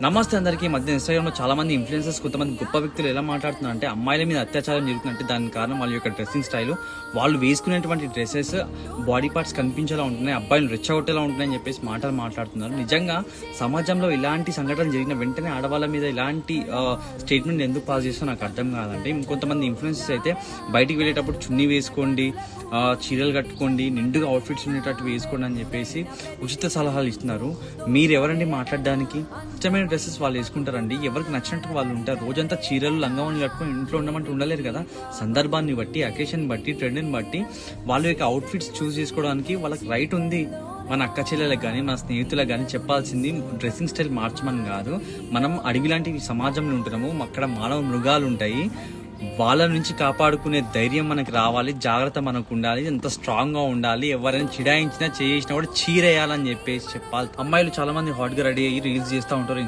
నమస్తే అందరికీ. మధ్య ఇన్స్టాగ్రామ్లో చాలా మంది ఇన్ఫ్లుయెన్సర్స్, కొంతమంది గొప్ప వ్యక్తులు ఎలా మాట్లాడుతున్నారు అంటే అమ్మాయిల మీద అత్యాచారం జరుగుతుందంటే దానికి కారణం వాళ్ళ యొక్క డ్రెస్సింగ్ స్టైల్, వాళ్ళు వేసుకునేటువంటి డ్రెస్సెస్ బాడీ పార్ట్స్ కనిపించేలా ఉంటున్నాయి, అబ్బాయిలు రెచ్చగొట్టేలా ఉంటున్నాయని చెప్పేసి మాట్లాడుతున్నారు. నిజంగా సమాజంలో ఇలాంటి సంఘటనలు జరిగిన వెంటనే ఆడవాళ్ళ మీద ఇలాంటి స్టేట్మెంట్ ఎందుకు పాస్ చేస్తో నాకు అర్థం కాదంటే, ఇంకొంతమంది ఇన్ఫ్లుయెన్సర్స్ అయితే బయటికి వెళ్ళేటప్పుడు చున్నీ వేసుకోండి, చీరలు కట్టుకోండి, నిండుగా అవుట్ఫిట్స్ ఉండేటట్టు వేసుకోండి అని చెప్పేసి ఉచిత సలహాలు ఇస్తున్నారు. మీరు ఎవరండి మాట్లాడడానికి? ఇష్టమైన డ్రెస్సెస్ వాళ్ళు వేసుకుంటారండి, ఎవరికి నచ్చినట్టు వాళ్ళు ఉంటారు. రోజంతా చీరలు లంగావని కట్టుకొని ఇంట్లో ఉండమంటే ఉండలేరు కదా. సందర్భాన్ని బట్టి, అకేషన్ బట్టి, ట్రెండ్ని బట్టి వాళ్ళ యొక్క అవుట్ఫిట్స్ చూస్ చేసుకోవడానికి వాళ్ళకి రైట్ ఉంది. మన అక్క చెల్లెలకు కానీ మన స్నేహితులకు కానీ చెప్పాల్సింది డ్రెస్సింగ్ స్టైల్ మార్చమని కాదు. మనం అడవి లాంటి సమాజంలో ఉంటున్నాము, అక్కడ మానవ మృగాలు ఉంటాయి, వాళ్ళ నుంచి కాపాడుకునే ధైర్యం మనకి రావాలి, జాగ్రత్త మనకు ఉండాలి, ఎంత స్ట్రాంగ్ గా ఉండాలి. ఎవరైనా చిడాయించినా చేసినా కూడా చీరేయాలని చెప్పేసి చెప్పాలి. అమ్మాయిలు చాలా మంది హాట్ గా రెడీ అయ్యి రీల్స్ చేస్తూ ఉంటారు.